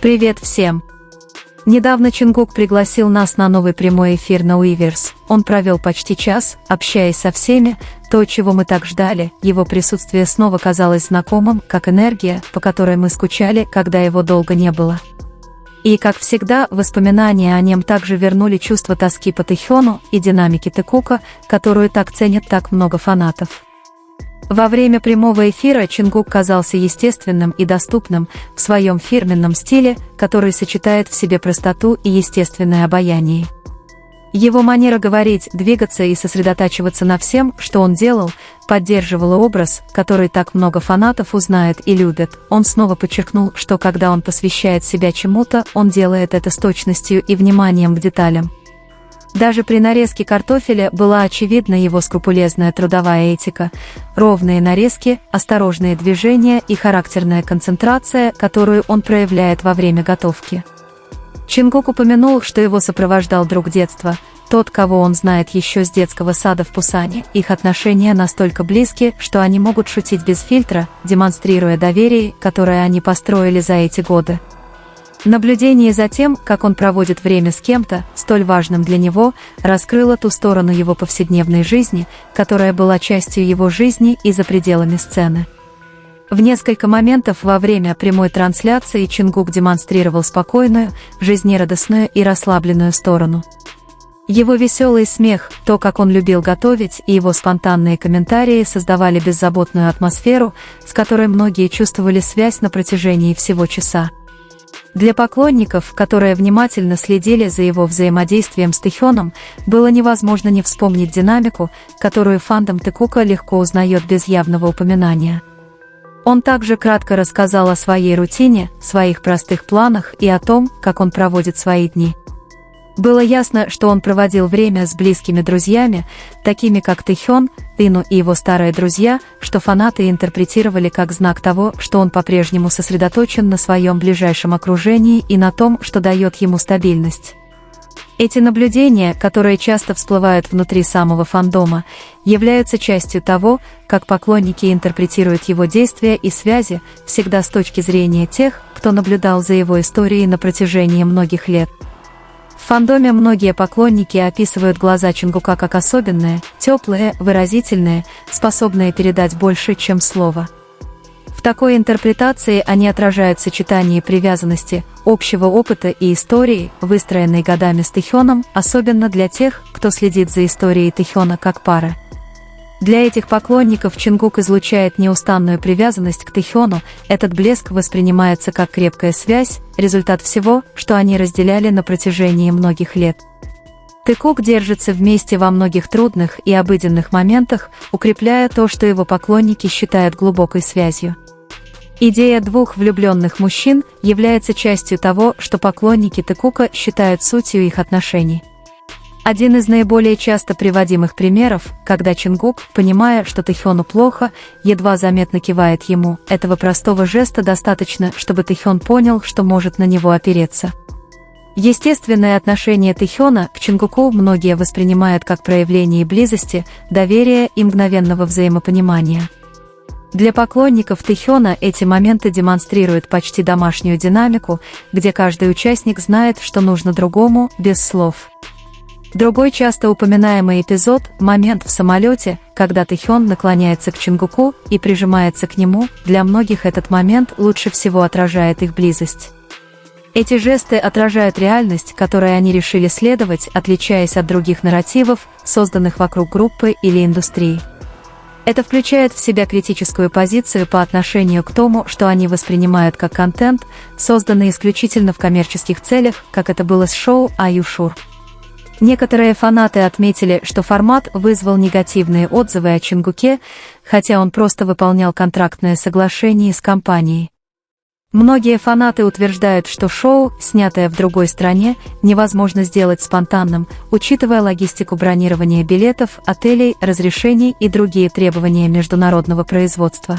Привет всем! Недавно Чингук пригласил нас на новый прямой эфир на Weverse. Он провел почти час, общаясь со всеми. То, чего мы так ждали, его присутствие снова казалось знакомым, как энергия, по которой мы скучали, когда его долго не было. И, как всегда, воспоминания о нем также вернули чувство тоски по Тэхёну и динамике Тэкука, которую так ценят так много фанатов. Во время прямого эфира Чингук казался естественным и доступным в своем фирменном стиле, который сочетает в себе простоту и естественное обаяние. Его манера говорить, двигаться и сосредотачиваться на всем, что он делал, поддерживала образ, который так много фанатов узнает и любит. Он снова подчеркнул, что когда он посвящает себя чему-то, он делает это с точностью и вниманием к деталям. Даже при нарезке картофеля была очевидна его скрупулезная трудовая этика, ровные нарезки, осторожные движения и характерная концентрация, которую он проявляет во время готовки. Чингук упомянул, что его сопровождал друг детства, тот, кого он знает еще с детского сада в Пусане. Их отношения настолько близки, что они могут шутить без фильтра, демонстрируя доверие, которое они построили за эти годы. Наблюдение за тем, как он проводит время с кем-то, столь важным для него, раскрыло ту сторону его повседневной жизни, которая была частью его жизни и за пределами сцены. В несколько моментов во время прямой трансляции Чингук демонстрировал спокойную, жизнерадостную и расслабленную сторону. Его веселый смех, то, как он любил готовить, и его спонтанные комментарии создавали беззаботную атмосферу, с которой многие чувствовали связь на протяжении всего часа. Для поклонников, которые внимательно следили за его взаимодействием с Тэхёном, было невозможно не вспомнить динамику, которую фандом Тэкука легко узнает без явного упоминания. Он также кратко рассказал о своей рутине, своих простых планах и о том, как он проводит свои дни. Было ясно, что он проводил время с близкими друзьями, такими как Тэхён, Ину и его старые друзья, что фанаты интерпретировали как знак того, что он по-прежнему сосредоточен на своем ближайшем окружении и на том, что дает ему стабильность. Эти наблюдения, которые часто всплывают внутри самого фандома, являются частью того, как поклонники интерпретируют его действия и связи, всегда с точки зрения тех, кто наблюдал за его историей на протяжении многих лет. В фандоме многие поклонники описывают глаза Чингука как особенные, теплые, выразительные, способные передать больше, чем слово. В такой интерпретации они отражают сочетание привязанности, общего опыта и истории, выстроенной годами с Тэхёном, особенно для тех, кто следит за историей Тэхёна как пары. Для этих поклонников Чингук излучает неустанную привязанность к Тэхёну, этот блеск воспринимается как крепкая связь, результат всего, что они разделяли на протяжении многих лет. Тэкук держится вместе во многих трудных и обыденных моментах, укрепляя то, что его поклонники считают глубокой связью. Идея двух влюбленных мужчин является частью того, что поклонники Тэкука считают сутью их отношений. Один из наиболее часто приводимых примеров, когда Чингук, понимая, что Тэхёну плохо, едва заметно кивает ему, этого простого жеста достаточно, чтобы Тэхён понял, что может на него опереться. Естественное отношение Тэхёна к Чингуку многие воспринимают как проявление близости, доверия и мгновенного взаимопонимания. Для поклонников Тэхёна эти моменты демонстрируют почти домашнюю динамику, где каждый участник знает, что нужно другому, без слов. Другой часто упоминаемый эпизод – момент в самолете, когда Тэхён наклоняется к Чингуку и прижимается к нему, для многих этот момент лучше всего отражает их близость. Эти жесты отражают реальность, которой они решили следовать, отличаясь от других нарративов, созданных вокруг группы или индустрии. Это включает в себя критическую позицию по отношению к тому, что они воспринимают как контент, созданный исключительно в коммерческих целях, как это было с шоу «Are You Sure?». Некоторые фанаты отметили, что формат вызвал негативные отзывы о Чингуке, хотя он просто выполнял контрактное соглашение с компанией. Многие фанаты утверждают, что шоу, снятое в другой стране, невозможно сделать спонтанным, учитывая логистику бронирования билетов, отелей, разрешений и другие требования международного производства.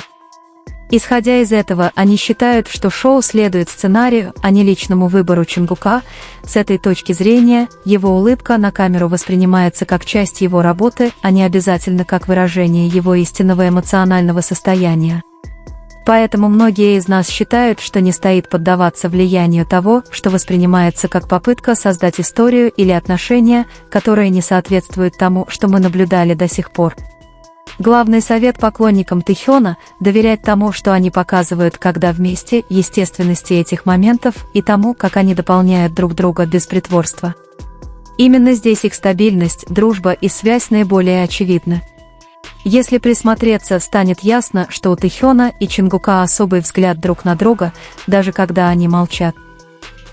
Исходя из этого, они считают, что шоу следует сценарию, а не личному выбору Чингука. С этой точки зрения, его улыбка на камеру воспринимается как часть его работы, а не обязательно как выражение его истинного эмоционального состояния. Поэтому многие из нас считают, что не стоит поддаваться влиянию того, что воспринимается как попытка создать историю или отношения, которые не соответствуют тому, что мы наблюдали до сих пор. Главный совет поклонникам Тэхёна – доверять тому, что они показывают, когда вместе, естественности этих моментов и тому, как они дополняют друг друга без притворства. Именно здесь их стабильность, дружба и связь наиболее очевидны. Если присмотреться, станет ясно, что у Тэхёна и Чингука особый взгляд друг на друга, даже когда они молчат.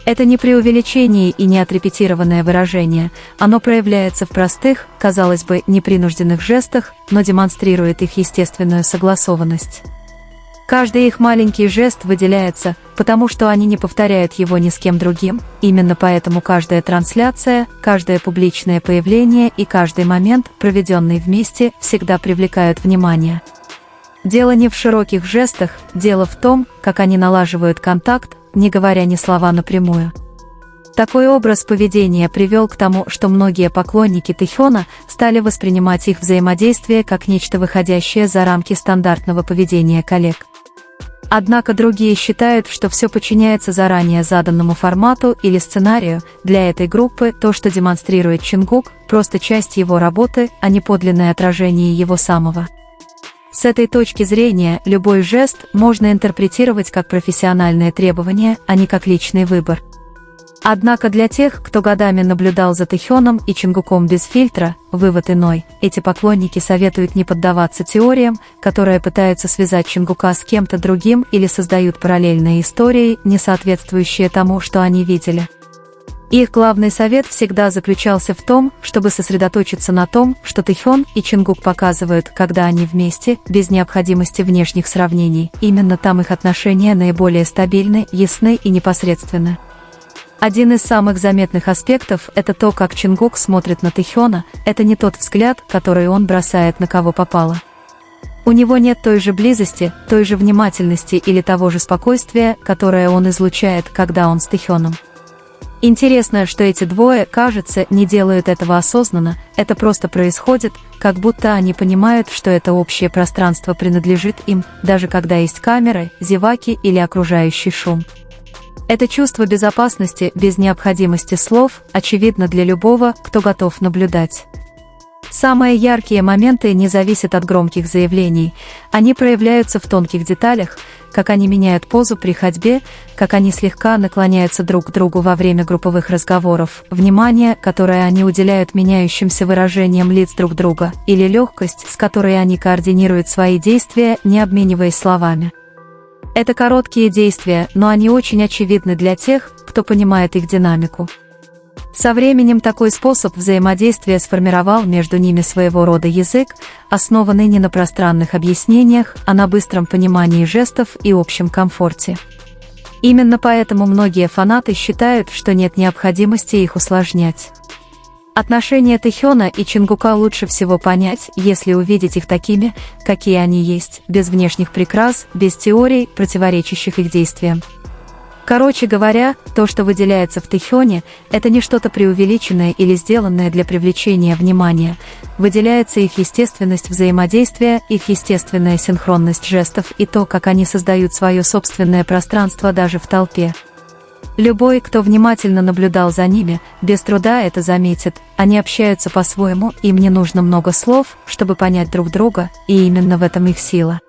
Это не преувеличение и не отрепетированное выражение, оно проявляется в простых, казалось бы, непринужденных жестах, но демонстрирует их естественную согласованность. Каждый их маленький жест выделяется, потому что они не повторяют его ни с кем другим, именно поэтому каждая трансляция, каждое публичное появление и каждый момент, проведенный вместе, всегда привлекают внимание. Дело не в широких жестах, дело в том, как они налаживают контакт, не говоря ни слова напрямую. Такой образ поведения привел к тому, что многие поклонники Тэхёна стали воспринимать их взаимодействие как нечто выходящее за рамки стандартного поведения коллег. Однако другие считают, что все подчиняется заранее заданному формату или сценарию. Для этой группы то, что демонстрирует Чингук, просто часть его работы, а не подлинное отражение его самого. С этой точки зрения, любой жест можно интерпретировать как профессиональное требование, а не как личный выбор. Однако для тех, кто годами наблюдал за Тэхёном и Чингуком без фильтра, вывод иной. Эти поклонники советуют не поддаваться теориям, которые пытаются связать Чингука с кем-то другим или создают параллельные истории, не соответствующие тому, что они видели. Их главный совет всегда заключался в том, чтобы сосредоточиться на том, что Тэхён и Чингук показывают, когда они вместе, без необходимости внешних сравнений. Именно там их отношения наиболее стабильны, ясны и непосредственны. Один из самых заметных аспектов – это то, как Чингук смотрит на Тэхёна, это не тот взгляд, который он бросает на кого попало. У него нет той же близости, той же внимательности или того же спокойствия, которое он излучает, когда он с Тэхёном. Интересно, что эти двое, кажется, не делают этого осознанно, это просто происходит, как будто они понимают, что это общее пространство принадлежит им, даже когда есть камеры, зеваки или окружающий шум. Это чувство безопасности, без необходимости слов, очевидно для любого, кто готов наблюдать. Самые яркие моменты не зависят от громких заявлений, они проявляются в тонких деталях, как они меняют позу при ходьбе, как они слегка наклоняются друг к другу во время групповых разговоров, внимание, которое они уделяют меняющимся выражениям лиц друг друга, или легкость, с которой они координируют свои действия, не обмениваясь словами. Это короткие действия, но они очень очевидны для тех, кто понимает их динамику. Со временем такой способ взаимодействия сформировал между ними своего рода язык, основанный не на пространных объяснениях, а на быстром понимании жестов и общем комфорте. Именно поэтому многие фанаты считают, что нет необходимости их усложнять. Отношения Тэхёна и Чингука лучше всего понять, если увидеть их такими, какие они есть, без внешних прикрас, без теорий, противоречащих их действиям. Короче говоря, то, что выделяется в Тэхёне, это не что-то преувеличенное или сделанное для привлечения внимания, выделяется их естественность взаимодействия, их естественная синхронность жестов и то, как они создают свое собственное пространство даже в толпе. Любой, кто внимательно наблюдал за ними, без труда это заметит, они общаются по-своему, им не нужно много слов, чтобы понять друг друга, и именно в этом их сила.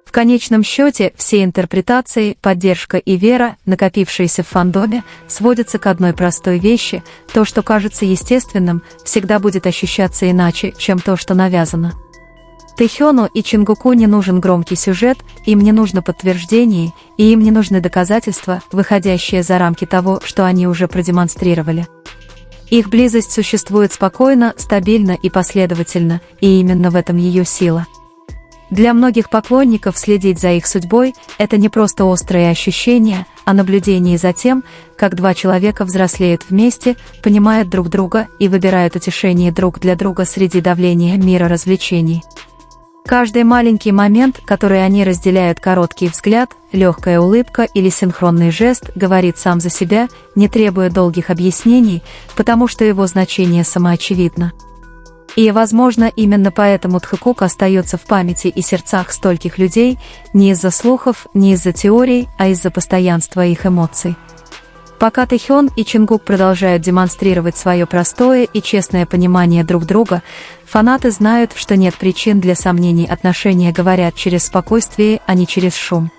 В конечном счете, все интерпретации, поддержка и вера, накопившиеся в фандоме, сводятся к одной простой вещи: то, что кажется естественным, всегда будет ощущаться иначе, чем то, что навязано. Тэхёну и Чингуку не нужен громкий сюжет, им не нужно подтверждение, и им не нужны доказательства, выходящие за рамки того, что они уже продемонстрировали. Их близость существует спокойно, стабильно и последовательно, и именно в этом ее сила. Для многих поклонников следить за их судьбой – это не просто острые ощущения, а наблюдение за тем, как два человека взрослеют вместе, понимают друг друга и выбирают утешение друг для друга среди давления мира развлечений. Каждый маленький момент, который они разделяют, короткий взгляд, легкая улыбка или синхронный жест, говорит сам за себя, не требуя долгих объяснений, потому что его значение самоочевидно. И, возможно, именно поэтому Тхэкук остается в памяти и сердцах стольких людей не из-за слухов, не из-за теорий, а из-за постоянства их эмоций. Пока Тэхён и Чингук продолжают демонстрировать свое простое и честное понимание друг друга, фанаты знают, что нет причин для сомнений, отношения говорят через спокойствие, а не через шум.